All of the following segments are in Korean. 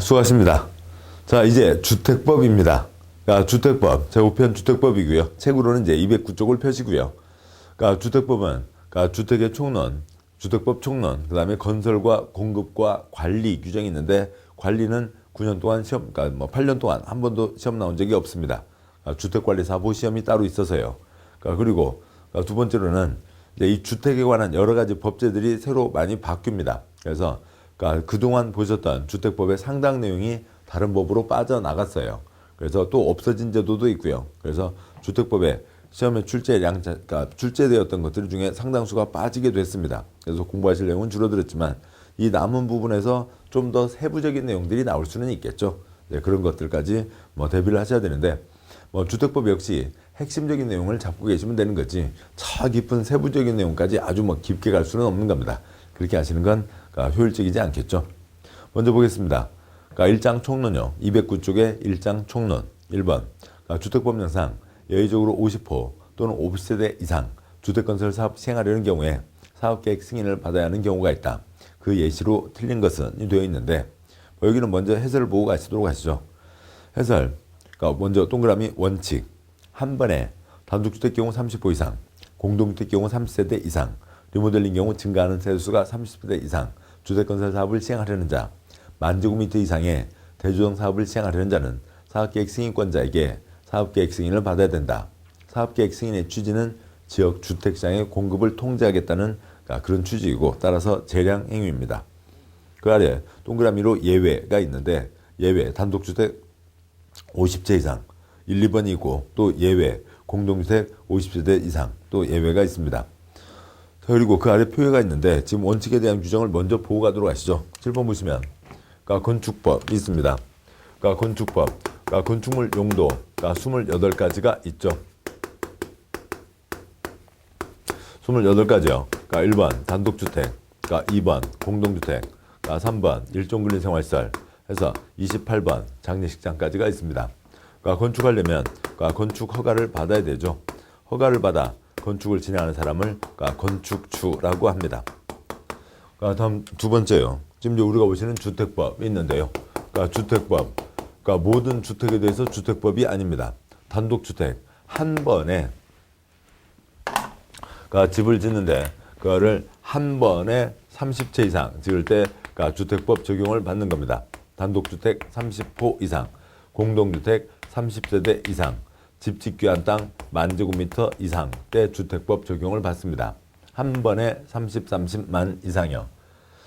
수고하십니다. 자, 이제 주택법입니다. 주택법, 제5편 주택법이고요. 책으로는 이제 209쪽을 펴시고요. 주택법은 주택의 총론, 주택법 총론, 그 다음에 건설과 공급과 관리 규정이 있는데, 관리는 9년 동안 시험, 8년 동안 한 번도 시험 나온 적이 없습니다. 주택관리사보 시험이 따로 있어서요. 그리고 두 번째로는 이제 이 주택에 관한 여러 가지 법제들이 새로 많이 바뀝니다. 그래서 그동안 보셨던 주택법의 상당 내용이 다른 법으로 빠져나갔어요. 그래서 또 없어진 제도도 있고요. 그래서 주택법에 시험에 출제되었던 것들 중에 상당수가 빠지게 됐습니다. 그래서 공부하실 내용은 줄어들었지만 이 남은 부분에서 좀 더 세부적인 내용들이 나올 수는 있겠죠. 네, 그런 것들까지 대비를 하셔야 되는데, 주택법 역시 핵심적인 내용을 잡고 계시면 되는 거지, 저 깊은 세부적인 내용까지 아주 깊게 갈 수는 없는 겁니다. 그렇게 하시는 건 효율적이지 않겠죠. 먼저 보겠습니다. 1장 총론요. 209쪽의 1장 총론. 1번. 주택법령상 예외적으로 50호 또는 50세대 이상 주택건설 사업 시행하려는 경우에 사업계획 승인을 받아야 하는 경우가 있다. 그 예시로 틀린 것은 되어 있는데, 여기는 먼저 해설을 보고 가시도록 하시죠. 해설. 먼저 동그라미 원칙. 한 번에 단독주택 경우 30호 이상, 공동주택 경우 30세대 이상, 리모델링 경우 증가하는 세대수가 30세대 이상 주택건설 사업을 시행하려는 자, 10,000제곱미터 이상의 대조정 사업을 시행하려는 자는 사업계획 승인권자에게 사업계획 승인을 받아야 된다. 사업계획 승인의 취지는 지역 주택시장의 공급을 통제하겠다는 그런 취지이고, 따라서 재량 행위입니다. 그 아래 동그라미로 예외가 있는데, 예외 단독주택 50채 이상 1, 2번이 있고, 또 예외 공동주택 50세대 이상 또 예외가 있습니다. 그리고 그 아래 표회가 있는데, 지금 원칙에 대한 규정을 먼저 보고 가도록 하시죠. 7번 보시면 건축법이 있습니다. 건축법, 건축물 용도 28가지가 있죠. 28가지요. 1번 단독주택, 2번 공동주택, 3번 일종근린생활시설 해서 28번 장례식장까지가 있습니다. 건축하려면 건축 허가를 받아야 되죠. 허가를 받아 건축을 진행하는 사람을 건축주라고 합니다. 다음 두 번째요. 지금 우리가 보시는 주택법이 있는데요. 주택법, 모든 주택에 대해서 주택법이 아닙니다. 단독주택 한 번에 집을 짓는데, 그거를 한 번에 30채 이상 지을 때 주택법 적용을 받는 겁니다. 단독주택 30호 이상, 공동주택 30세대 이상, 집 짓기 위한 땅 10,000제곱미터 이상 때 주택법 적용을 받습니다. 한 번에 30만 이상이요.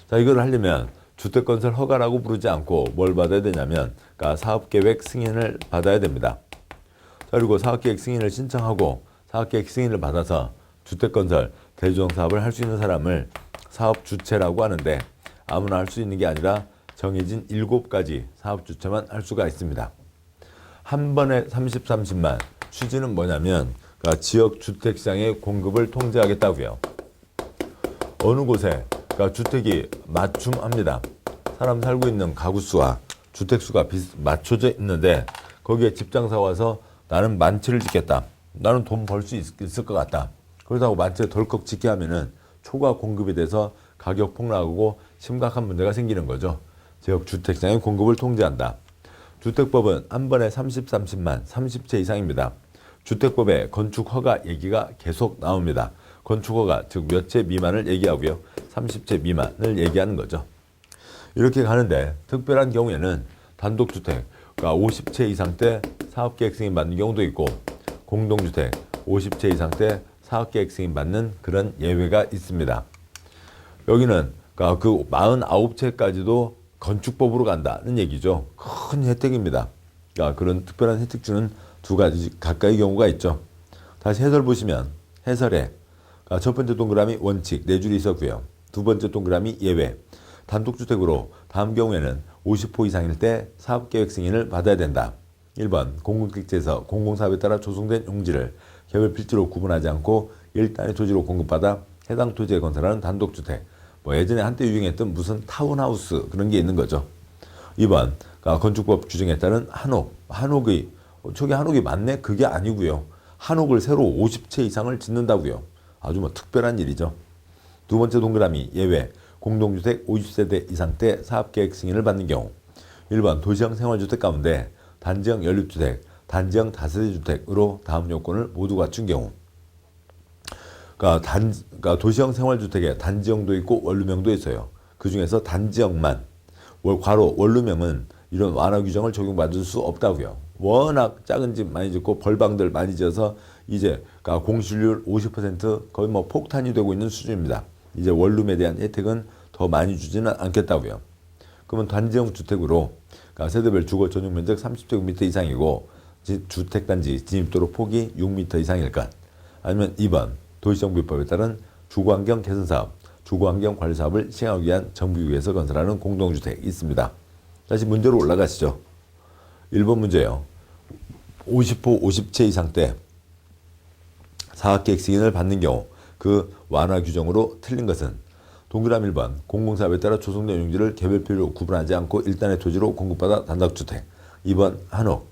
자, 이걸 하려면 주택건설 허가라고 부르지 않고 뭘 받아야 되냐면 사업계획 승인을 받아야 됩니다. 자, 그리고 사업계획 승인을 신청하고 사업계획 승인을 받아서 주택건설 대조정 사업을 할 수 있는 사람을 사업주체라고 하는데, 아무나 할 수 있는 게 아니라 정해진 7가지 사업주체만 할 수가 있습니다. 한 번에 30만. 취지는 뭐냐면 지역 주택시장의 공급을 통제하겠다고요. 어느 곳에 주택이 맞춤합니다. 사람 살고 있는 가구수와 주택수가 맞춰져 있는데, 거기에 집장사 와서 나는 만채를 짓겠다. 나는 돈 벌 수 있을 것 같다. 그러다고 만채 덜컥 짓게 하면은 초과 공급이 돼서 가격 폭락하고 심각한 문제가 생기는 거죠. 지역 주택시장의 공급을 통제한다. 주택법은 한 번에 30만, 30채 이상입니다. 주택법에 건축허가 얘기가 계속 나옵니다. 건축허가, 즉 몇 채 미만을 얘기하고요. 30채 미만을 얘기하는 거죠. 이렇게 가는데, 특별한 경우에는 단독주택 50채 이상 때 사업계획 승인 받는 경우도 있고, 공동주택 50채 이상 때 사업계획 승인 받는 그런 예외가 있습니다. 여기는 그 49채까지도 건축법으로 간다는 얘기죠. 큰 혜택입니다. 그런 특별한 혜택 주는 2가지 가까이 경우가 있죠. 다시 해설 보시면, 해설에 첫 번째 동그라미 원칙 4줄이 있었고요. 두 번째 동그라미 예외. 단독주택으로 다음 경우에는 50호 이상일 때 사업계획 승인을 받아야 된다. 1번 공공택지에서 공공사업에 따라 조성된 용지를 개별 필지로 구분하지 않고 일단의 토지로 공급받아 해당 토지에 건설하는 단독주택. 예전에 한때 유행했던 무슨 타운하우스 그런 게 있는 거죠. 2번 건축법 규정에 따른 한옥. 저게 한옥이 맞네? 그게 아니고요. 한옥을 새로 50채 이상을 짓는다고요. 아주 특별한 일이죠. 두 번째 동그라미 예외. 공동주택 50세대 이상 때 사업계획 승인을 받는 경우. 1번 도시형 생활주택 가운데 단지형 연립주택, 단지형 다세대주택으로 다음 요건을 모두 갖춘 경우, 그러니까 도시형 생활주택에 단지형도 있고 원룸형도 있어요. 그 중에서 단지형만, 괄호 원룸형은 이런 완화 규정을 적용받을 수 없다고요. 워낙 작은 집 많이 짓고 벌방들 많이 지어서 이제 그러니까 공실률 50% 거의 뭐 폭탄이 되고 있는 수준입니다. 이제 원룸에 대한 혜택은 더 많이 주지는 않겠다고요. 그러면 단지형 주택으로 그러니까 세대별 주거 전용 면적 30제곱미터 이상이고 주택단지 진입도로 폭이 6m 이상일까? 아니면 2번 도시정비법에 따른 주거환경 개선사업, 주거환경 관리사업을 시행하기 위한 정비구에서 건설하는 공동주택이 있습니다. 다시 문제로 올라가시죠. 1번 문제예요. 50호 50채 이상 때 사학계획 승인을 받는 경우 그 완화 규정으로 틀린 것은 동그라미 1번 공공사업에 따라 조성된 용지를 개별필로 구분하지 않고 일단의 토지로 공급받아 단독주택. 2번 한옥.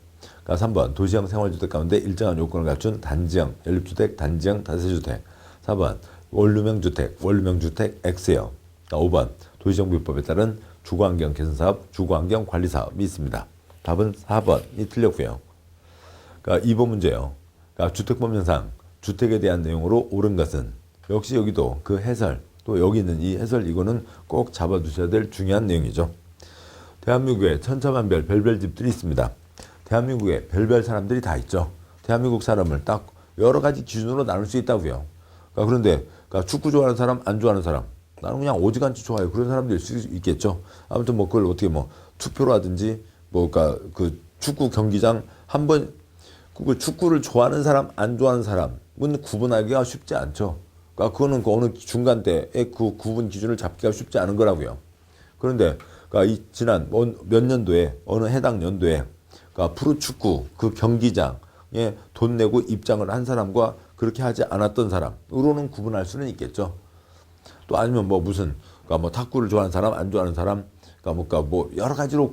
3번 도시형 생활주택 가운데 일정한 요건을 갖춘 단지형 연립주택, 단지형 다세주택. 4번 원룸형 주택, 원룸형 주택 X형. 5번 도시정비법에 따른 주거환경 개선사업, 주거환경 관리사업이 있습니다. 답은 4번이 틀렸고요. 2번 문제예요. 주택법령상 주택에 대한 내용으로 옳은 것은 역시 여기도 그 해설, 또 여기 있는 이 해설 이거는 꼭 잡아두셔야 될 중요한 내용이죠. 대한민국에 천차만별 별별 집들이 있습니다. 대한민국에 별별 사람들이 다 있죠. 대한민국 사람을 딱 여러 가지 기준으로 나눌 수 있다고요. 그런데 축구 좋아하는 사람, 안 좋아하는 사람, 나는 그냥 오지간치 좋아요. 그런 사람도 있을 수 있겠죠. 아무튼 뭐 그걸 어떻게 뭐 투표라든지 그 축구 경기장 한번 그 축구를 좋아하는 사람, 안 좋아하는 사람은 구분하기가 쉽지 않죠. 그거는 그 어느 중간대의 그 구분 기준을 잡기가 쉽지 않은 거라고요. 그런데 이 지난 몇 년도에 어느 해당 연도에 프로축구 그 경기장에 돈 내고 입장을 한 사람과 그렇게 하지 않았던 사람으로는 구분할 수는 있겠죠. 또 아니면 뭐 무슨 뭐 탁구를 좋아하는 사람, 안 좋아하는 사람, 뭐 여러 가지로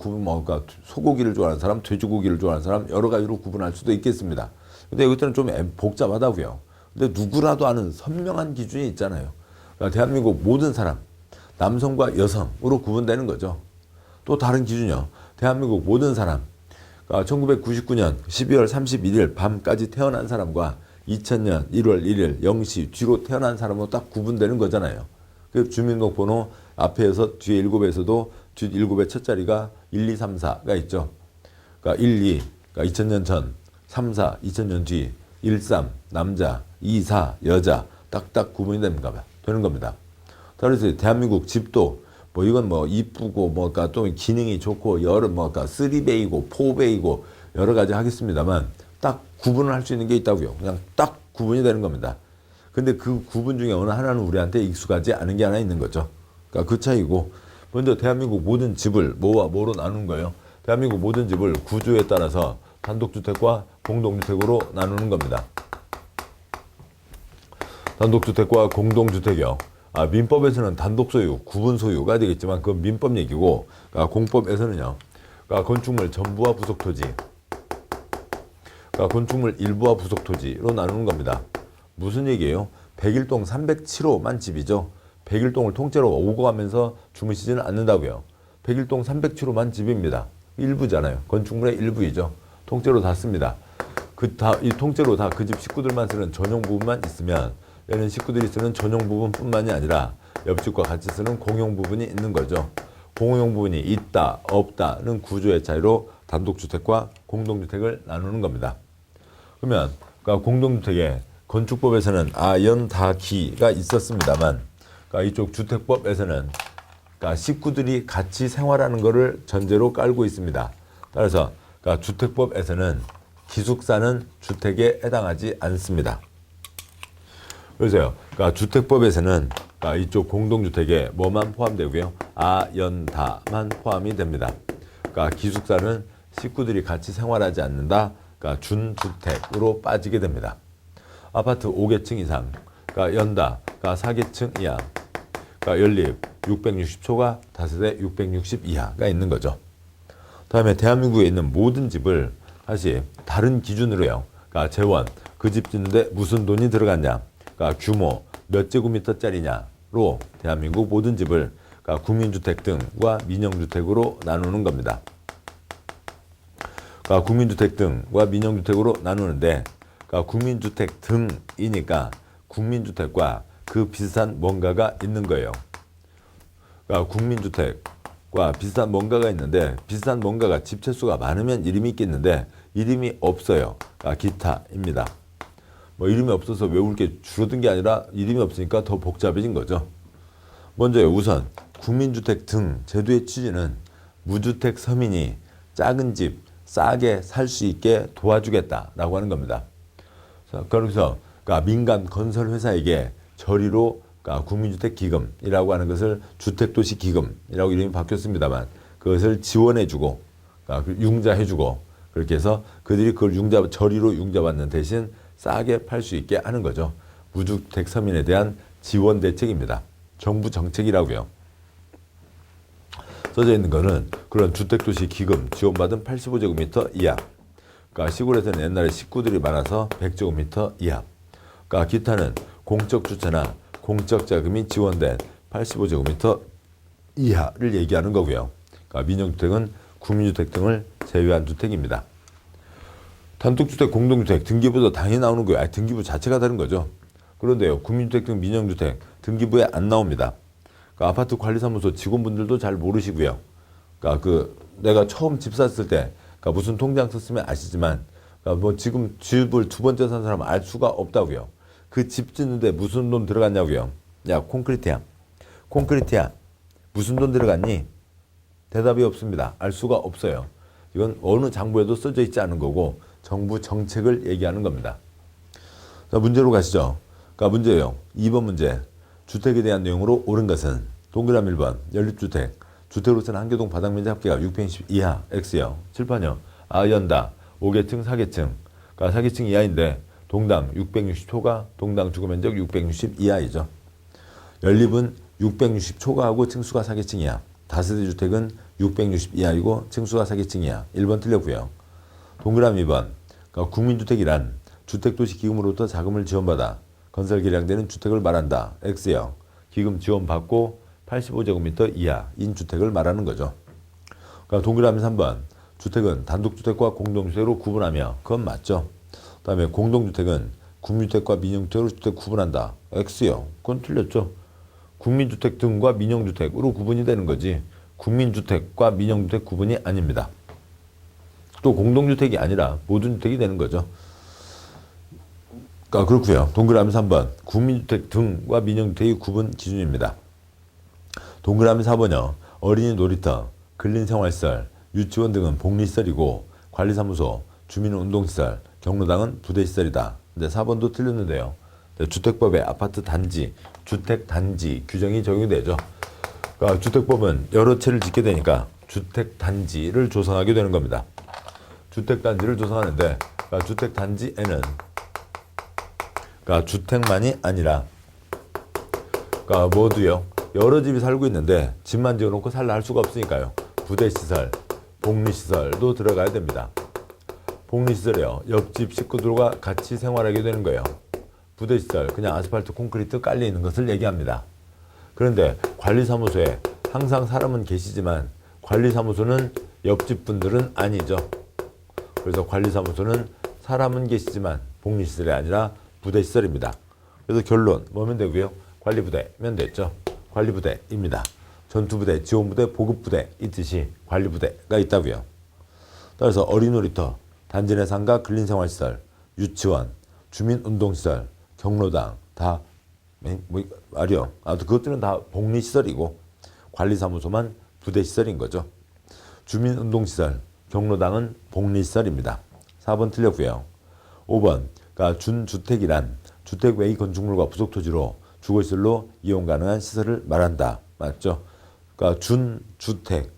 소고기를 좋아하는 사람, 돼지고기를 좋아하는 사람 여러 가지로 구분할 수도 있겠습니다. 근데 이것들은 좀 복잡하다고요. 근데 누구라도 아는 선명한 기준이 있잖아요. 대한민국 모든 사람, 남성과 여성으로 구분되는 거죠. 또 다른 기준이요. 대한민국 모든 사람, 1999년 12월 31일 밤까지 태어난 사람과 2000년 1월 1일 0시 뒤로 태어난 사람으로 딱 구분되는 거잖아요. 그 주민등록번호 앞에서 뒤에 7에서도 뒤 7의 첫 자리가 1, 2, 3, 4가 있죠. 1, 2, 2000년 전, 3, 4, 2000년 뒤, 1, 3, 남자, 2, 4, 여자, 딱딱 구분이 되는 겁니다. 그래서 대한민국 집도 이건 이쁘고 또 기능이 좋고 여러 3베이고 4베이고 여러 가지 하겠습니다만 딱 구분을 할 수 있는 게 있다고요. 그냥 딱 구분이 되는 겁니다. 근데 그 구분 중에 어느 하나는 우리한테 익숙하지 않은 게 하나 있는 거죠. 그 차이고, 먼저 대한민국 모든 집을 뭐와 뭐로 나누는 거예요. 대한민국 모든 집을 구조에 따라서 단독주택과 공동주택으로 나누는 겁니다. 단독주택과 공동주택이요. 민법에서는 단독소유, 구분소유가 되겠지만 그건 민법 얘기고, 공법에서는요. 건축물 전부와 부속토지, 건축물 일부와 부속토지로 나누는 겁니다. 무슨 얘기예요? 101동 307호만 집이죠. 101동을 통째로 오고 가면서 주무시지는 않는다고요. 101동 307호만 집입니다. 일부잖아요. 건축물의 일부이죠. 통째로 다 씁니다. 이 통째로 다 그 집 식구들만 쓰는 전용 부분만 있으면 얘는 식구들이 쓰는 전용 부분뿐만이 아니라 옆집과 같이 쓰는 공용 부분이 있는 거죠. 공용 부분이 있다, 없다는 구조의 차이로 단독주택과 공동주택을 나누는 겁니다. 그러면 공동주택에 건축법에서는 연다기가 있었습니다만 이쪽 주택법에서는 식구들이 같이 생활하는 것을 전제로 깔고 있습니다. 따라서 주택법에서는 기숙사는 주택에 해당하지 않습니다. 그래서요. 주택법에서는 이쪽 공동주택에 뭐만 포함되고요. 연다만 포함이 됩니다. 기숙사는 식구들이 같이 생활하지 않는다. 준주택으로 빠지게 됩니다. 아파트 5개층 이상, 연다, 4개층 이하, 연립 660초가 다세대 660 이하가 있는 거죠. 다음에 대한민국에 있는 모든 집을 다시 다른 기준으로요. 재원, 그 집 짓는데 무슨 돈이 들어갔냐, 규모, 몇 제곱미터짜리냐로 대한민국 모든 집을 국민주택 등과 민영주택으로 나누는 겁니다. 국민주택 등과 민영주택으로 나누는데 국민주택 등이니까 국민주택과 그 비슷한 뭔가가 있는 거예요. 국민주택과 비슷한 뭔가가 있는데 비슷한 뭔가가 집채수가 많으면 이름이 있겠는데 이름이 없어요. 기타입니다. 뭐 이름이 없어서 외울 게 줄어든 게 아니라 이름이 없으니까 더 복잡해진 거죠. 먼저요. 우선 국민주택 등 제도의 취지는 무주택 서민이 작은 집 싸게 살 수 있게 도와주겠다라고 하는 겁니다. 그래서 민간 건설 회사에게 저리로 국민주택 기금이라고 하는 것을 주택도시 기금이라고 이름이 바뀌었습니다만 그것을 지원해주고 융자해주고 그렇게 해서 그들이 그걸 저리로 융자받는 대신 싸게 팔 수 있게 하는 거죠. 무주택 서민에 대한 지원 대책입니다. 정부 정책이라고요. 써져 있는 거는 그런 주택도시 기금 지원받은 85제곱미터 이하. 시골에서는 옛날에 식구들이 많아서 100제곱미터 이하. 기타는 공적 주차나 공적 자금이 지원된 85제곱미터 이하를 얘기하는 거고요. 민영주택은 국민주택 등을 제외한 주택입니다. 단독주택, 공동주택, 등기부도 당연히 나오는 거예요. 등기부 자체가 다른 거죠. 그런데요, 국민주택 등 민영주택 등기부에 안 나옵니다. 아파트 관리사무소 직원분들도 잘 모르시고요. 내가 처음 집 샀을 때, 무슨 통장 썼으면 아시지만, 뭐 지금 집을 두 번째 산 사람은 알 수가 없다고요. 그 집 짓는데 무슨 돈 들어갔냐고요. 야, 콘크리트야. 무슨 돈 들어갔니? 대답이 없습니다. 알 수가 없어요. 이건 어느 장부에도 써져 있지 않은 거고, 정부 정책을 얘기하는 겁니다. 자, 문제로 가시죠. 문제예요. 2번 문제. 주택에 대한 내용으로 옳은 것은 동그라미 1번 연립주택. 주택으로서는 한 개동 바닥면적 합계가 660 이하 X요. 7번요. 연다 5계층 4계층. 4계층 이하인데 동당 660초가 동당 주거면적 660 이하이죠. 연립은 660 초과하고 층수가 4계층 이하. 다세대 주택은 660 이하이고 층수가 4계층 이하. 1번 틀렸고요. 동그라미 2번. 국민주택이란 주택도시 기금으로부터 자금을 지원받아 건설 계량되는 주택을 말한다. X요. 기금 지원받고 85제곱미터 이하인 주택을 말하는 거죠. 동그라미 3번. 주택은 단독주택과 공동주택으로 구분하며 그건 맞죠. 그 다음에 공동주택은 국민주택과 민영주택으로 주택 구분한다. X요. 그건 틀렸죠. 국민주택 등과 민영주택으로 구분이 되는 거지 국민주택과 민영주택 구분이 아닙니다. 또 공동주택이 아니라 모든 주택이 되는 거죠. 그렇고요. 동그라미 3번. 국민주택 등과 민영주택의 구분 기준입니다. 동그라미 4번요. 어린이 놀이터, 근린생활시설, 유치원 등은 복리시설이고 관리사무소, 주민운동시설, 경로당은 부대시설이다. 근데 4번도 틀렸는데요. 주택법에 아파트 단지, 주택단지 규정이 적용되죠. 주택법은 여러 채를 짓게 되니까 주택단지를 조성하게 되는 겁니다. 주택단지를 조성하는데 주택단지에는 주택만이 아니라 모두요. 여러 집이 살고 있는데 집만 지어놓고 살라 할 수가 없으니까요. 부대시설, 복리시설도 들어가야 됩니다. 복리시설이요. 옆집 식구들과 같이 생활하게 되는 거예요. 부대시설, 그냥 아스팔트 콘크리트 깔려 있는 것을 얘기합니다. 그런데 관리사무소에 항상 사람은 계시지만 관리사무소는 옆집 분들은 아니죠. 그래서 관리사무소는 사람은 계시지만 복리시설이 아니라 부대시설입니다. 그래서 결론 뭐면 되고요? 관리부대면 됐죠. 관리부대입니다. 전투부대, 지원부대, 보급부대 이 뜻이 관리부대가 있다고요. 따라서 어린이놀이터, 단지 내 상가 근린생활시설, 유치원, 주민운동시설, 경로당 다 말이요. 그것들은 다 복리시설이고 관리사무소만 부대시설인 거죠. 주민운동시설, 경로당은 복리시설입니다. 4번 틀렸고요. 5번 준주택이란 주택 외의 건축물과 부속토지로 주거시설로 이용 가능한 시설을 말한다. 맞죠? 준주택,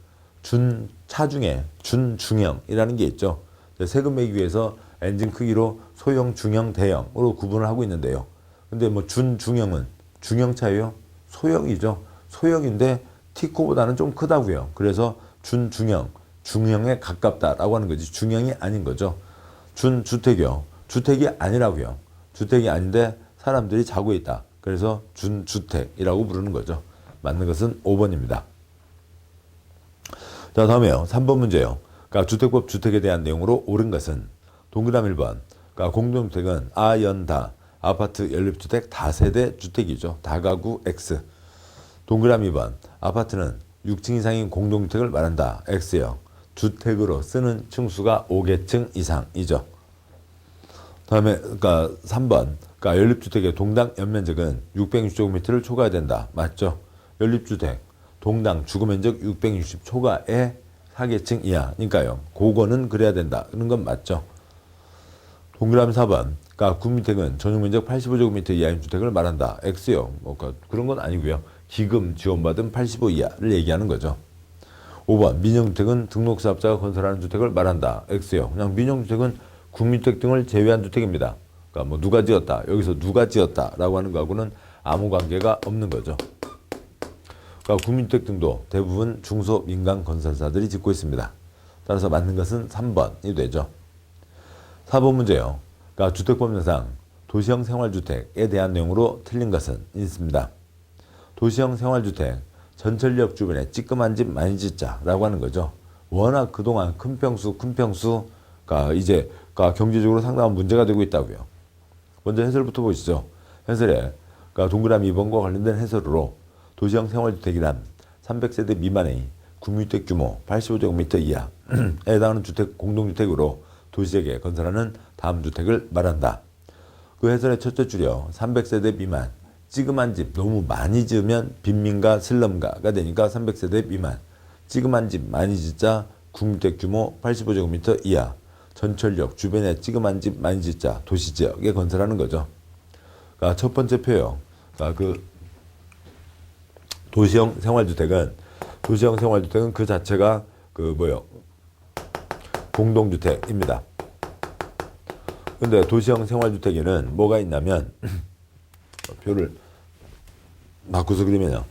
차중에 준중형이라는 게 있죠. 세금 매기 위해서 엔진 크기로 소형, 중형, 대형으로 구분을 하고 있는데요. 근데 준중형은 중형차예요? 소형이죠. 소형인데 T코보다는 좀 크다고요. 그래서 준중형, 중형에 가깝다라고 하는 거지. 중형이 아닌 거죠. 준주택이요. 주택이 아니라고요. 주택이 아닌데 사람들이 자고 있다. 그래서 준주택이라고 부르는 거죠. 맞는 것은 5번입니다. 자, 다음에요. 3번 문제요. 그러니까 주택법 주택에 대한 내용으로 옳은 것은 동그라미 1번. 그러니까 공동주택은 아연다 아파트 연립주택 다세대 주택이죠. 다가구 X. 동그라미 2번. 아파트는 6층 이상인 공동주택을 말한다. X요. 주택으로 쓰는 층수가 5개층 이상이죠. 다음에 그러니까 3번. 그러니까 연립주택의 동당 연면적은 660제곱미터를 초과해야 된다. 맞죠? 연립주택 동당 주거면적 660 초과에 4계층 이하니까요. 그거는 그래야 된다. 그런 건 맞죠? 동그라미 4번. 그러니까 구민택은 전용면적 85제곱미터 이하인 주택을 말한다. X요. 뭐 그런 건 아니고요. 기금 지원받은 85 이하를 얘기하는 거죠. 5번. 민영주택은 등록사업자가 건설하는 주택을 말한다. X요. 그냥 민영주택은 구민택 등을 제외한 주택입니다. 그러니까 뭐 누가 지었다. 여기서 누가 지었다라고 하는 거하고는 아무 관계가 없는 거죠. 그러니까 구민택 등도 대부분 중소민간 건설사들이 짓고 있습니다. 따라서 맞는 것은 3번이 되죠. 4번 문제요. 그러니까 주택법령상 도시형 생활주택에 대한 내용으로 틀린 것은 있습니다. 도시형 생활주택, 전철역 주변에 찌끄만 집 많이 짓자라고 하는 거죠. 워낙 그동안 큰 평수가 이제 경제적으로 상당한 문제가 되고 있다고요. 먼저 해설부터 보시죠. 해설에 그러니까 동그라미 2번과 관련된 해설으로 도시형 생활주택이란 300세대 미만의 구민택 규모 85제곱미터 이하에 해당하는 주택 공동주택으로 도시지역에 건설하는 다음 주택을 말한다. 그 해설의 첫째 줄이요. 300세대 미만, 찌그만 집 너무 많이 지으면 빈민가 슬럼가가 되니까 300세대 미만, 찌그만 집 많이 짓자 구민택 규모 85제곱미터 이하, 전철역 주변에 찌그만 집 많이 짓자 도시지역에 건설하는 거죠. 그러니까 첫 번째 표요. 그러니까 도시형 생활주택은 그 자체가 공동주택입니다. 근데 도시형 생활주택에는 뭐가 있냐면 표를 바꾸서 그리면요.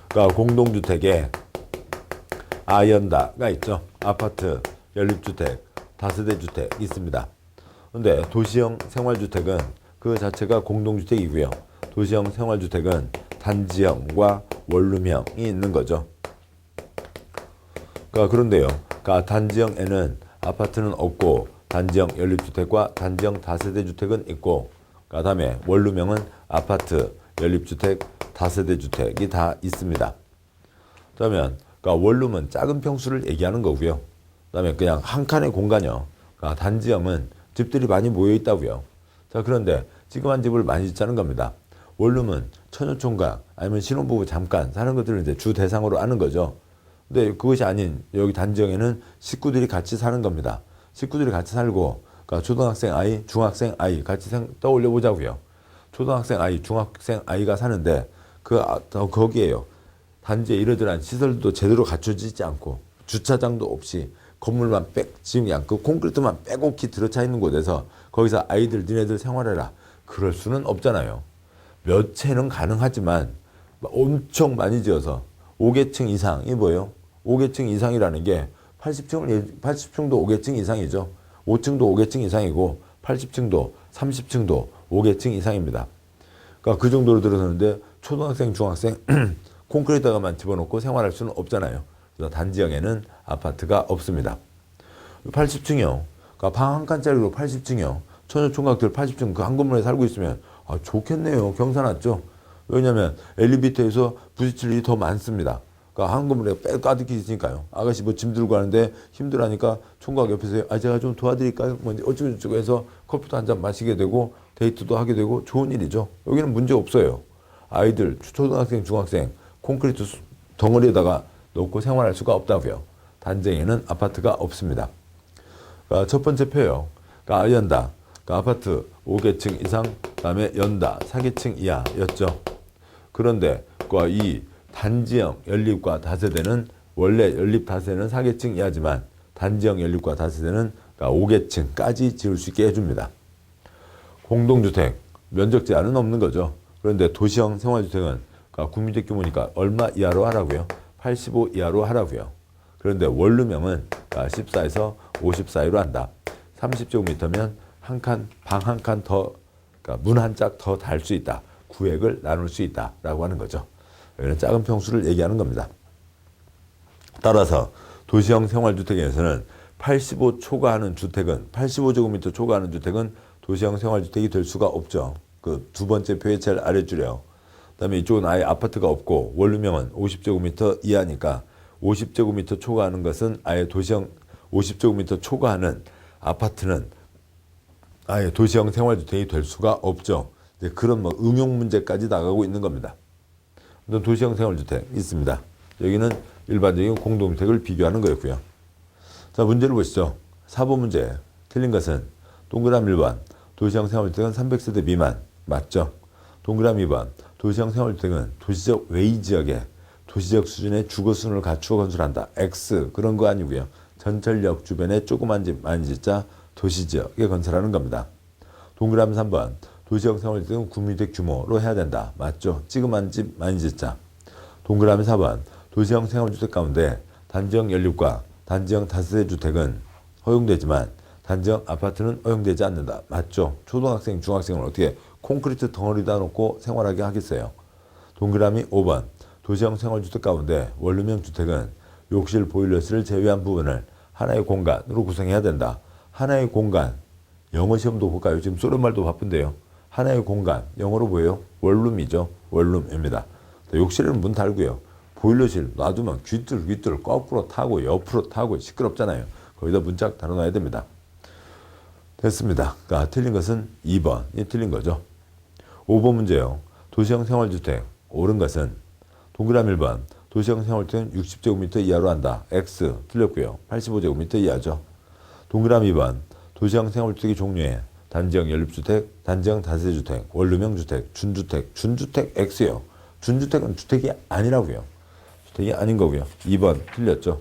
그러니까 공동주택에 아연다가 있죠. 아파트, 연립주택, 다세대 주택 있습니다. 근데 도시형 생활주택은 그 자체가 공동주택이고요. 도시형 생활주택은 단지형과 원룸형이 있는 거죠. 그런데요. 단지형에는 아파트는 없고 단지형 연립주택과 단지형 다세대 주택은 있고 그다음에 원룸형은 아파트, 연립주택, 다세대 주택이 다 있습니다. 그러면 원룸은 작은 평수를 얘기하는 거고요. 그다음에 그냥 한 칸의 공간이요. 단지형은 집들이 많이 모여 있다고요. 자, 그런데 찌그만 집을 많이 짓자는 겁니다. 원룸은 처녀총각 아니면 신혼부부 잠깐 사는 것들을 이제 주 대상으로 하는 거죠. 근데 그것이 아닌 여기 단지형에는 식구들이 같이 사는 겁니다. 식구들이 같이 살고 초등학생 아이, 중학생 아이 같이 떠올려 보자고요. 초등학생 아이, 중학생 아이가 사는데 거기에요. 단지에 이러저러한 시설도 제대로 갖춰지지 않고 주차장도 없이 건물만 지금 그냥 그 콘크리트만 빼곡히 들어차 있는 곳에서 거기서 아이들 니네들 생활해라. 그럴 수는 없잖아요. 몇 채는 가능하지만 엄청 많이 지어서 5계층 이상이 뭐예요? 5계층 이상이라는 게 80층도 5계층 이상이죠. 5층도 5계층 이상이고 80층도 30층도 5계층 이상입니다. 그러니까 그 정도로 들어서는데 초등학생, 중학생 콘크리트가만 집어넣고 생활할 수는 없잖아요. 그래서 단지형에는 아파트가 없습니다. 80층이요. 그러니까 방 한 칸짜리로 80층이요. 처녀총각들 80층 그 한 건물에 살고 있으면 좋겠네요. 경사났죠. 왜냐하면 엘리베이터에서 부딪힐 일이 더 많습니다. 그러니까 한 건물에 가득히 있으니까요. 아가씨 뭐 짐 들고 가는데 힘들하니까 총각 옆에서 제가 좀 도와드릴까요? 뭐 어쩌고저쩌고 해서 커피도 한 잔 마시게 되고 데이트도 하게 되고 좋은 일이죠. 여기는 문제 없어요. 아이들 초등학생, 중학생 콘크리트 덩어리에다가 놓고 생활할 수가 없다고요. 단지에는 아파트가 없습니다. 그러니까 첫 번째 표요. 그러니까 연다. 그러니까 아파트 5계층 이상, 그다음에 연다 4계층 이하였죠. 그런데 이 단지형 연립과 다세대는 원래 연립 다세대는 4계층 이하지만 단지형 연립과 다세대는 5계층까지 지을 수 있게 해줍니다. 공동주택 면적 제한은 없는 거죠. 그런데 도시형 생활주택은 구민택 규모니까 얼마 이하로 하라고요? 85 이하로 하라고요. 그런데 원룸형은 14에서 50 사이로 한다. 30제곱미터면 방 한 칸 더, 문 한 짝 더 달 수 있다. 구획을 나눌 수 있다라고 하는 거죠. 여기는 작은 평수를 얘기하는 겁니다. 따라서 도시형 생활주택에서는 85 초과하는 주택은 85제곱미터 초과하는 주택은 도시형 생활주택이 될 수가 없죠. 그 두 번째 표의 제일 아래줄이요. 그다음에 이쪽은 아예 아파트가 없고 원룸형은 50제곱미터 이하니까 50제곱미터 초과하는 것은 아예 도시형 50제곱미터 초과하는 아파트는 아예 도시형 생활주택이 될 수가 없죠. 이제 그런 뭐 응용 문제까지 나가고 있는 겁니다. 도시형 생활주택 있습니다. 여기는 일반적인 공동주택을 비교하는 거였고요. 자, 문제를 보시죠. 4번 문제. 틀린 것은 동그라미 1번. 도시형 생활주택은 300세대 미만. 맞죠? 동그라미 2번. 도시형 생활주택은 도시적 외의지역에 도시적 수준의 주거수준을 갖추어 건설한다. X. 그런 거 아니고요. 전철역 주변에 조그만 집, 많은 집자 도시지역에 건설하는 겁니다. 동그라미 3번. 도시형 생활주택은 구민주택 규모로 해야 된다. 맞죠? 찌그만 집, 많은 집자. 동그라미 4번. 도시형 생활주택 가운데 단지형 연립과 단지형 다세대 주택은 허용되지만 단지형 아파트는 허용되지 않는다. 맞죠? 초등학생, 중학생을 어떻게 콘크리트 덩어리다 놓고 생활하게 하겠어요. 동그라미 5번. 도시형 생활주택 가운데 원룸형 주택은 욕실, 보일러실을 제외한 부분을 하나의 공간으로 구성해야 된다. 하나의 공간. 영어 시험도 볼까요? 지금 소련말도 바쁜데요. 하나의 공간. 영어로 뭐예요? 원룸이죠. 원룸입니다. 욕실에는 문 달고요. 보일러실 놔두면 귀뚤 거꾸로 타고 옆으로 타고 시끄럽잖아요. 거기다 문짝 달아놔야 됩니다. 됐습니다. 그러니까 틀린 것은 2번이 틀린 거죠. 5번 문제요. 도시형 생활주택 옳은 것은 동그라미 1번. 도시형 생활주택은 60제곱미터 이하로 한다. X 틀렸고요. 85제곱미터 이하죠. 동그라미 2번. 도시형 생활주택의 종류에 단지형 연립주택, 단지형 다세대주택, 원룸형 주택, 준주택 X요. 준주택은 주택이 아니라고요. 주택이 아닌 거고요. 2번 틀렸죠.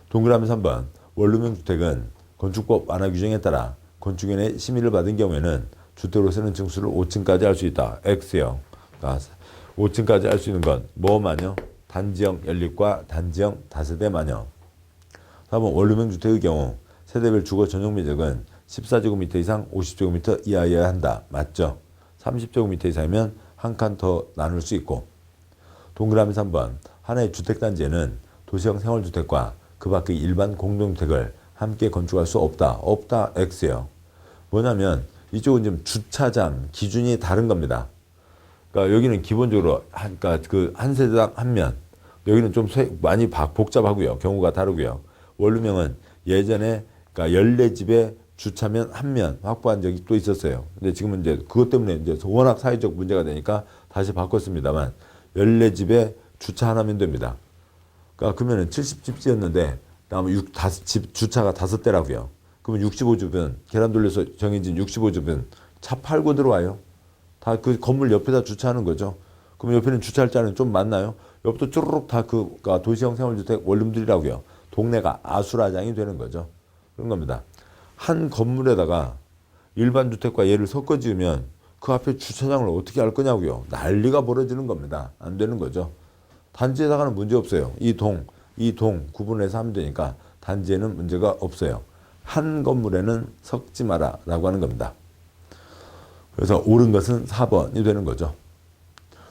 동그라미 3번. 원룸형 주택은 건축법 완화 규정에 따라 건축위원회 심의를 받은 경우에는 주택으로서는 층수를 5층까지 할 수 있다. X요. 그러니까 5층까지 할 수 있는 건 뭐만요? 단지형 연립과 단지형 다세대만요. 4번 원룸형 주택의 경우 세대별 주거 전용 면적은 14제곱미터 이상 50제곱미터 이하여야 한다. 맞죠? 30제곱미터 이상이면 한 칸 더 나눌 수 있고. 동그라미 3번. 하나의 주택단지에는 도시형 생활주택과 그 밖의 일반 공동주택을 함께 건축할 수 없다. 없다. X요. 뭐냐면 이쪽은 좀 주차장 기준이 다른 겁니다. 그러니까 여기는 기본적으로 그러니까 그 한 세대당 한 면. 여기는 좀 많이 복잡하고요. 경우가 다르고요. 원룸형은 예전에 그러니까 14집에 주차면 한 면 확보한 적이 또 있었어요. 근데 지금은 이제 그것 때문에 이제 워낙 사회적 문제가 되니까 다시 바꿨습니다만 14집에 주차 하나면 됩니다. 그러니까 그러면은 70집 지었는데 다음에 5집 주차가 5대라고요. 그러면 65집은 계란 돌려서 정해진 65집은 차 팔고 들어와요. 다 그 건물 옆에다 주차하는 거죠. 그럼 옆에는 주차할 자는 좀 많나요? 옆도 쭈르륵 다 그러니까 도시형 생활주택 원룸들이라고요. 동네가 아수라장이 되는 거죠. 그런 겁니다. 한 건물에다가 일반 주택과 얘를 섞어 지으면 그 앞에 주차장을 어떻게 할 거냐고요. 난리가 벌어지는 겁니다. 안 되는 거죠. 단지에다가는 문제 없어요. 이 동 구분해서 하면 되니까 단지에는 문제가 없어요. 한 건물에는 섞지 마라 라고 하는 겁니다. 그래서 옳은 것은 4번이 되는 거죠.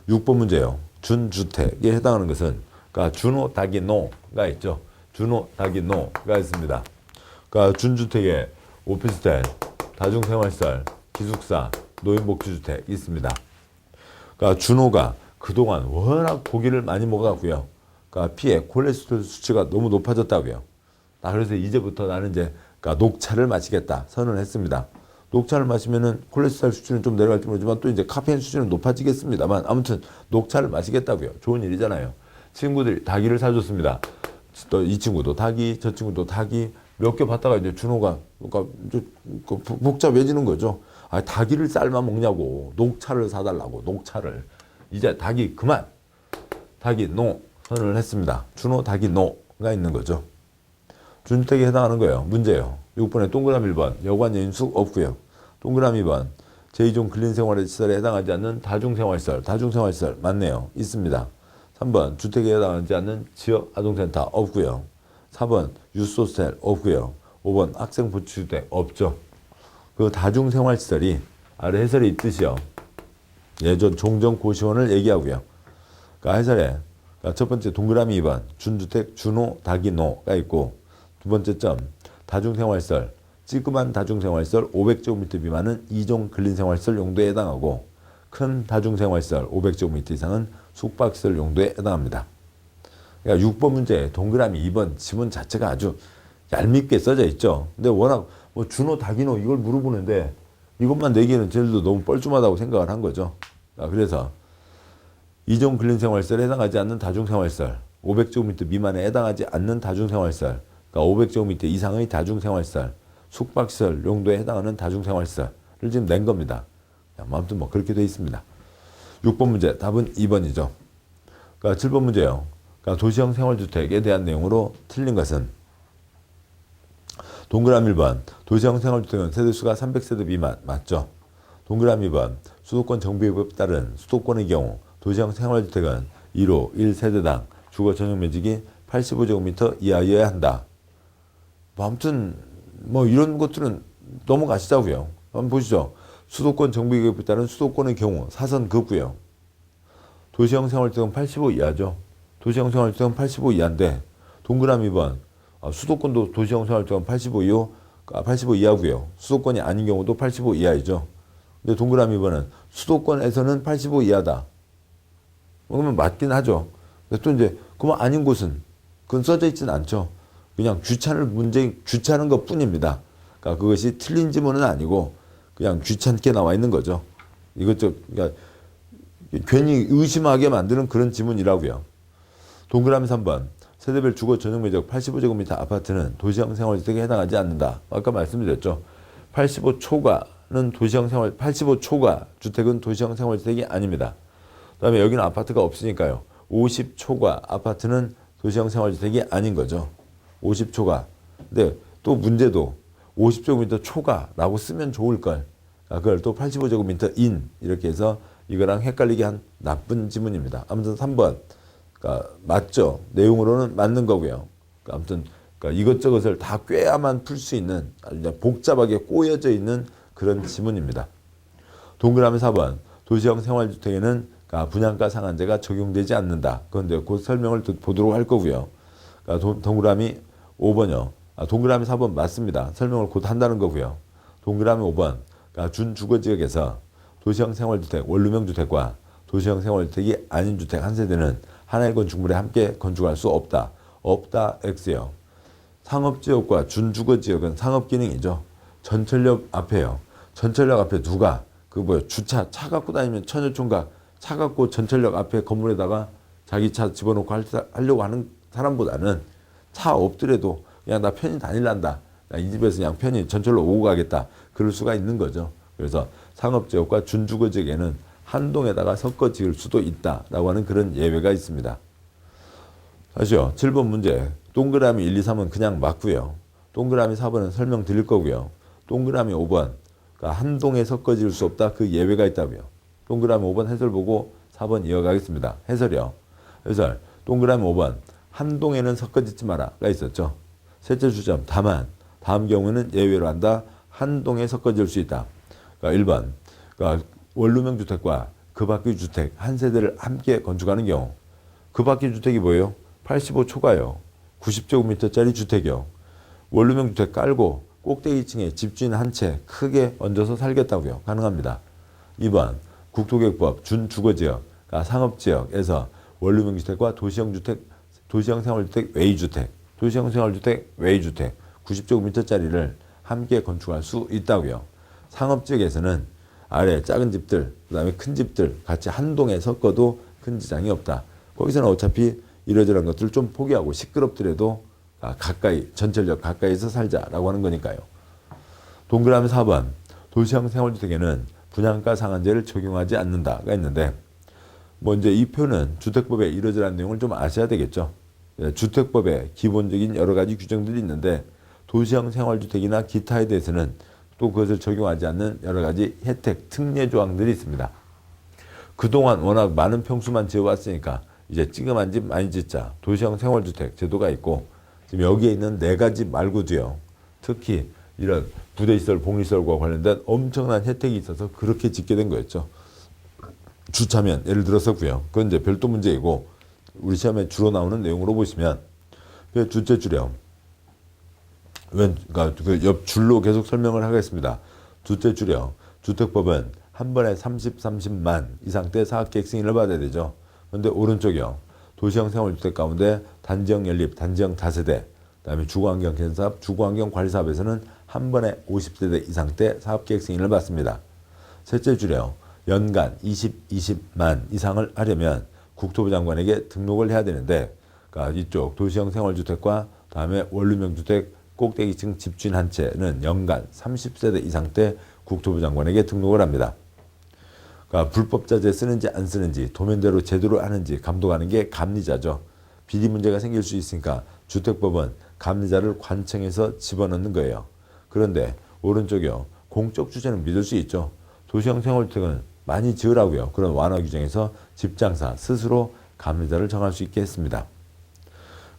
6번 문제요. 준주택에 해당하는 것은 그러니까 준호 닭이 노가 있죠. 준호 닭이 노가 있습니다. 그러니까 준주택에 오피스텔, 다중생활시설, 기숙사, 노인복지주택 있습니다. 그러니까 준호가 그동안 워낙 고기를 많이 먹어갖고요. 그러니까 피에 콜레스테롤 수치가 너무 높아졌다고요. 그래서 이제부터 나는 이제 그러니까 녹차를 마시겠다 선언을 했습니다. 녹차를 마시면은 콜레스테롤 수치는 좀 내려갈지 모르지만 또 이제 카페인 수치는 높아지겠습니다만 아무튼 녹차를 마시겠다고요. 좋은 일이잖아요. 친구들이 닭이를 사줬습니다. 또 이 친구도 닭이, 저 친구도 닭이 몇 개 받다가 이제 준호가 그러니까 이제 복잡해지는 거죠. 아, 닭이를 삶아 먹냐고 녹차를 사달라고 녹차를 이제 닭이 그만 닭이 노 선언을 했습니다. 준호 닭이 노가 있는 거죠. 준주택에 해당하는 거예요. 문제예요. 6번에 동그라미 1번 여관 여인숙 없고요. 동그라미 2번 제2종 근린생활시설에 해당하지 않는 다중생활시설 맞네요. 있습니다. 3번 주택에 해당하지 않는 지역 아동센터 없고요. 4번 유소스텔 없고요. 5번 학생보충주택 없죠. 그 다중생활시설이 아래 해설에 있듯이요. 예전 종전고시원을 얘기하고요. 그러니까 해설에 첫 번째 동그라미 2번 준주택 준호 다기노가 있고 두 번째 점 다중생활설 찌그만 다중생활설 500제곱미터 미만은 2종 근린생활설 용도에 해당하고 큰 다중생활설 500제곱미터 이상은 숙박시설 용도에 해당합니다. 그러니까 6번 문제 동그라미 2번 지문 자체가 아주 얄밉게 써져 있죠. 근데 워낙 뭐 준호 다기노 이걸 물어보는데 이것만 내기는 쟤들도 너무 뻘쭘하다고 생각을 한 거죠. 그래서 2종 근린생활설에 해당하지 않는 다중생활설 500제곱미터 미만에 해당하지 않는 다중생활설 그러니까 500제곱미터 이상의 다중생활설 숙박시설 용도에 해당하는 다중생활설을 지금 낸 겁니다. 아무튼 뭐 그렇게 되어 있습니다. 6번 문제 답은 2번이죠. 그러니까 7번 문제요. 그러니까 도시형 생활주택에 대한 내용으로 틀린 것은 동그라미 1번 도시형 생활주택은 세대수가 300세대 미만 맞죠? 동그라미 2번 수도권 정비법에 따른 수도권의 경우 도시형 생활주택은 1호 1세대당 주거 전용 면적이 85제곱미터 이하여야 한다. 뭐 아무튼 뭐 이런 것들은 넘어가시자고요. 한번 보시죠. 수도권 정비법에 따른 수도권의 경우 사선 긋고요. 도시형 생활주택은 85 이하죠. 도시형 생활주택은 85 이하인데 동그라미 2번 수도권도 도시형 생활주택은 85 이하고요. 수도권이 아닌 경우도 85 이하이죠. 근데 동그라미 2번은 수도권에서는 85 이하다. 그러면 맞긴 하죠. 근데 또 이제 그만 아닌 곳은 그건 써져 있지는 않죠. 그냥 귀찮은 것 뿐입니다. 그러니까 그것이 틀린 지문은 아니고 그냥 귀찮게 나와 있는 거죠. 그러니까 괜히 의심하게 만드는 그런 지문이라고요. 동그라미 3번 세대별 주거 전용 면적 85제곱미터 아파트는 도시형 생활주택에 해당하지 않는다. 아까 말씀드렸죠. 85초가 주택은 도시형 생활주택이 아닙니다. 그 다음에 여기는 아파트가 없으니까요. 50초가 아파트는 도시형 생활주택이 아닌 거죠. 50초가. 근데 또 문제도 50제곱미터 초가라고 쓰면 좋을걸. 그걸 또 85제곱미터 인 이렇게 해서 이거랑 헷갈리게 한 나쁜 지문입니다. 아무튼 3번. 그러니까 맞죠. 내용으로는 맞는 거고요. 그러니까 아무튼 이것저것을 다 꿰야만 풀 수 있는 아주 복잡하게 꼬여져 있는 그런 지문입니다. 동그라미 4번. 도시형 생활주택에는 분양가 상한제가 적용되지 않는다. 그런데 곧 설명을 보도록 할 거고요. 동그라미 5번이요. 동그라미 4번 맞습니다. 설명을 곧 한다는 거고요. 동그라미 5번. 준주거지역에서 도시형 생활주택, 원룸형 주택과 도시형 생활주택이 아닌 주택 한 세대는 하나의 건축물에 함께 건축할 수 없다. 없다 X요. 상업지역과 준주거지역은 상업기능이죠. 전철역 앞에요. 전철역 앞에 누가 주차 차 갖고 다니면 처녀총각 차 갖고 전철역 앞에 건물에다가 자기 차 집어넣고 하려고 하는 사람보다는 차 없더라도 그냥 나 편히 다닐란다. 나 이 집에서 그냥 편히 전철로 오고 가겠다. 그럴 수가 있는 거죠. 그래서 상업지역과 준주거지역에는 한 동에다가 섞어 지을 수도 있다라고 하는 그런 예외가 있습니다. 다시요. 7번 문제. 동그라미 1, 2, 3은 그냥 맞고요. 동그라미 4번은 설명 드릴 거고요. 동그라미 5번. 한 동에 섞어 지을 수 없다. 그 예외가 있다고요. 동그라미 5번 해설 보고 4번 이어가겠습니다. 해설이요. 해설. 동그라미 5번. 한 동에는 섞어 짓지 마라가 있었죠. 셋째 주점. 다만 다음 경우는 예외로 한다. 한 동에 섞어 지을 수 있다. 1번. 원룸형 주택과 그 밖의 주택 한 세대를 함께 건축하는 경우 그 밖의 주택이 뭐예요? 85초가요. 90제곱미터짜리 주택이요. 원룸형 주택 깔고 꼭대기층에 집주인 한 채 크게 얹어서 살겠다고요. 가능합니다. 2번 국토계획법 준주거지역 상업지역에서 원룸형 주택과 도시형 생활주택 외의주택 90제곱미터짜리를 함께 건축할 수 있다고요. 상업지역에서는 아래 작은 집들, 그 다음에 큰 집들 같이 한 동에 섞어도 큰 지장이 없다. 거기서는 어차피 이러저러한 것들을 좀 포기하고 시끄럽더라도 가까이, 전철역 가까이서 살자라고 하는 거니까요. 동그라미 4번. 도시형 생활주택에는 분양가 상한제를 적용하지 않는다가 있는데, 뭐 이제 이 표는 주택법에 이러저러한 내용을 좀 아셔야 되겠죠. 주택법에 기본적인 여러 가지 규정들이 있는데, 도시형 생활주택이나 기타에 대해서는 또 그것을 적용하지 않는 여러 가지 혜택, 특례 조항들이 있습니다. 그동안 워낙 많은 평수만 지어왔으니까 이제 찌그만 집 많이 짓자 도시형 생활주택 제도가 있고 지금 여기에 있는 4가지 말고도요. 특히 이런 부대시설, 복리시설과 관련된 엄청난 혜택이 있어서 그렇게 짓게 된 거였죠. 주차면 예를 들어서고요. 그건 이제 별도 문제이고 우리 시험에 주로 나오는 내용으로 보시면 그 둘째 줄이요. 그러니까 그 옆 줄로 계속 설명을 하겠습니다. 둘째 줄이요. 주택법은 한 번에 30만 이상대 사업계획 승인을 받아야 되죠. 그런데 오른쪽이요. 도시형 생활주택 가운데 단지형 연립, 단지형 다세대, 그다음에 주거환경 개선사업, 주거환경 관리사업에서는 한 번에 50세대 이상대 사업계획 승인을 받습니다. 셋째 줄이요. 연간 20만 이상을 하려면 국토부 장관에게 등록을 해야 되는데, 그러니까 이쪽 도시형 생활주택과 다음에 원룸형주택 꼭대기층 집주인 한 채는 연간 30세대 이상 때 국토부 장관에게 등록을 합니다. 그러니까 불법자재 쓰는지 안 쓰는지 도면대로 제대로 하는지 감독하는 게 감리자죠. 비리 문제가 생길 수 있으니까 주택법은 감리자를 관청에서 집어넣는 거예요. 그런데 오른쪽이요. 공적 주체는 믿을 수 있죠. 도시형 생활주택은 많이 지으라고요. 그런 완화 규정에서 집장사 스스로 감리자를 정할 수 있게 했습니다.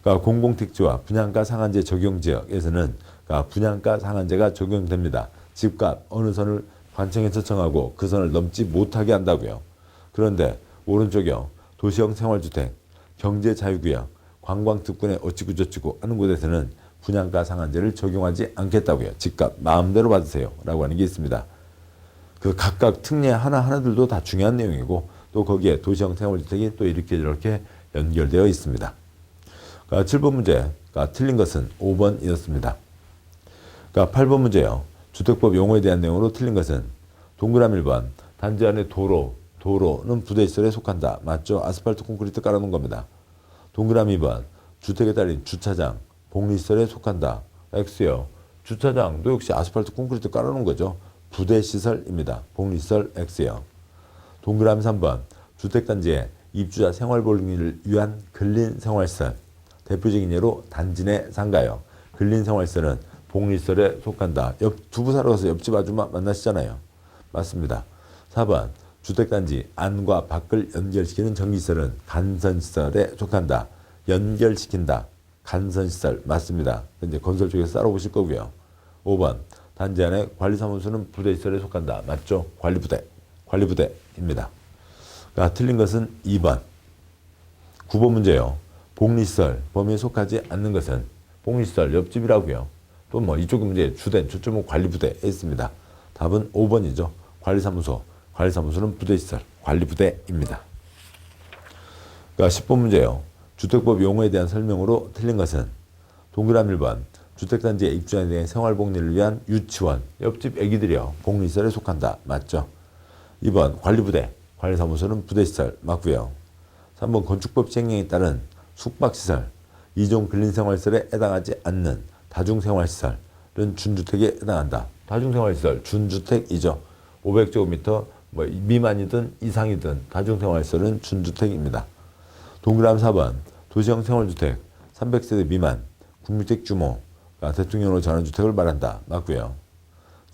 그러니까 공공택지와 분양가 상한제 적용 지역에서는 그러니까 분양가 상한제가 적용됩니다. 집값 어느 선을 관청에서 정하고 그 선을 넘지 못하게 한다고요. 그런데 오른쪽이요. 도시형 생활주택, 경제자유구역, 관광특권에 어찌고저찌고 하는 곳에서는 분양가 상한제를 적용하지 않겠다고요. 집값 마음대로 받으세요 라고 하는 게 있습니다. 그 각각 특례 하나하나들도 다 중요한 내용이고 또 거기에 도시형 생활주택이 또 이렇게 저렇게 연결되어 있습니다. 그러니까 7번 문제, 그러니까 틀린 것은 5번이었습니다. 그러니까 8번 문제요. 주택법 용어에 대한 내용으로 틀린 것은 동그라미 1번, 단지 안에 도로는 부대시설에 속한다. 맞죠? 아스팔트 콘크리트 깔아놓은 겁니다. 동그라미 2번, 주택에 딸린 주차장, 복리시설에 속한다. X요. 주차장도 역시 아스팔트 콘크리트 깔아놓은 거죠. 부대시설입니다. 복리시설 X요. 동그라미 3번, 주택단지에 입주자 생활복리를 위한 근린생활시설. 대표적인 예로 단지 내 상가요. 근린생활시설은 복리시설에 속한다. 두부 사러 가서 옆집 아줌마 만나시잖아요. 맞습니다. 4번, 주택단지 안과 밖을 연결시키는 전기시설은 간선시설에 속한다. 연결시킨다. 간선시설 맞습니다. 이제 건설 쪽에서 따라오실 거고요. 5번, 단지 안에 관리사무소는 부대시설에 속한다. 맞죠? 관리부대입니다. 그러니까 틀린 것은 2번. 9번 문제요. 복리시설 범위에 속하지 않는 것은 복리시설 옆집이라고요. 또 뭐 이쪽 문제 주된 초점은 관리부대에 있습니다. 답은 5번이죠. 관리사무소는 부대시설, 관리부대입니다. 그러니까 10번 문제요. 주택법 용어에 대한 설명으로 틀린 것은 동그라미 1번, 주택단지에 입주한 데 생활복리를 위한 유치원, 옆집 애기들이요. 복리시설에 속한다. 맞죠? 2번, 관리부대, 관리사무소는 부대시설 맞고요. 3번, 건축법 시행령에 따른 숙박시설, 2종 근린생활시설에 해당하지 않는 다중생활시설은 준주택에 해당한다. 다중생활시설, 준주택이죠. 500제곱미터 미만이든 이상이든 다중생활시설은 준주택입니다. 동그라미 4번, 도시형 생활주택, 300세대 미만, 국민주택 규모, 대통령으로 전원주택을 말한다. 맞고요.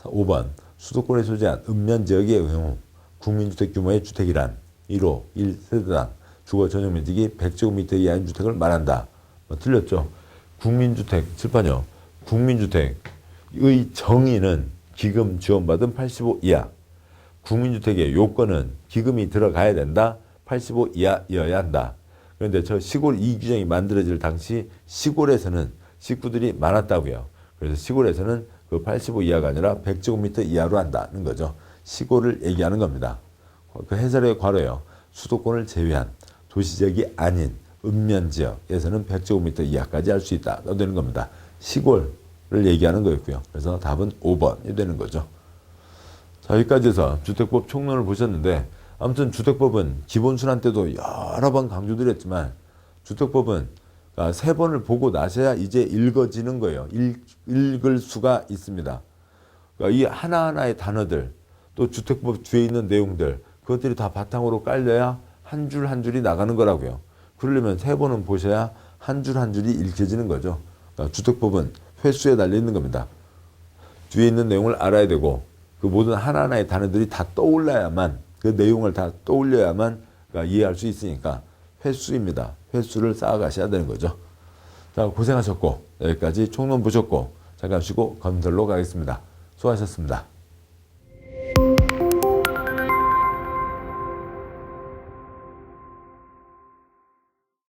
5번, 수도권에 소재한 읍면지역의 경우 국민주택 규모의 주택이란 1호 1세대당 주거 전용면적이 100제곱미터 이하인 주택을 말한다. 틀렸죠. 국민주택, 칠판요. 국민주택의 정의는 기금 지원받은 85 이하. 국민주택의 요건은 기금이 들어가야 된다. 85 이하여야 한다. 그런데 저 시골 이 규정이 만들어질 당시 시골에서는 식구들이 많았다고요. 그래서 시골에서는 그 85 이하가 아니라 100제곱미터 이하로 한다는 거죠. 시골을 얘기하는 겁니다. 그 해설의 괄호예요. 수도권을 제외한 도시지역이 아닌 읍면지역에서는 100제곱미터 이하까지 할 수 있다. 되는 겁니다. 시골을 얘기하는 거였고요. 그래서 답은 5번이 되는 거죠. 자, 여기까지 해서 주택법 총론을 보셨는데 아무튼 주택법은 기본순환 때도 여러 번 강조드렸지만 주택법은 3번을 보고 나셔야 이제 읽어지는 거예요. 읽을 수가 있습니다. 그러니까 이 하나하나의 단어들 또 주택법 뒤에 있는 내용들 그것들이 다 바탕으로 깔려야 한 줄 한 줄이 나가는 거라고요. 그러려면 3번은 보셔야 한 줄 한 줄이 읽혀지는 거죠. 그러니까 주택법은 횟수에 달려있는 겁니다. 뒤에 있는 내용을 알아야 되고 그 모든 하나하나의 단어들이 다 떠올라야만 그 내용을 다 떠올려야만 이해할 수 있으니까 횟수입니다. 횟수를 쌓아가셔야 되는 거죠. 자, 고생하셨고 여기까지 총론 보셨고 잠깐 쉬고 건설로 가겠습니다. 수고하셨습니다.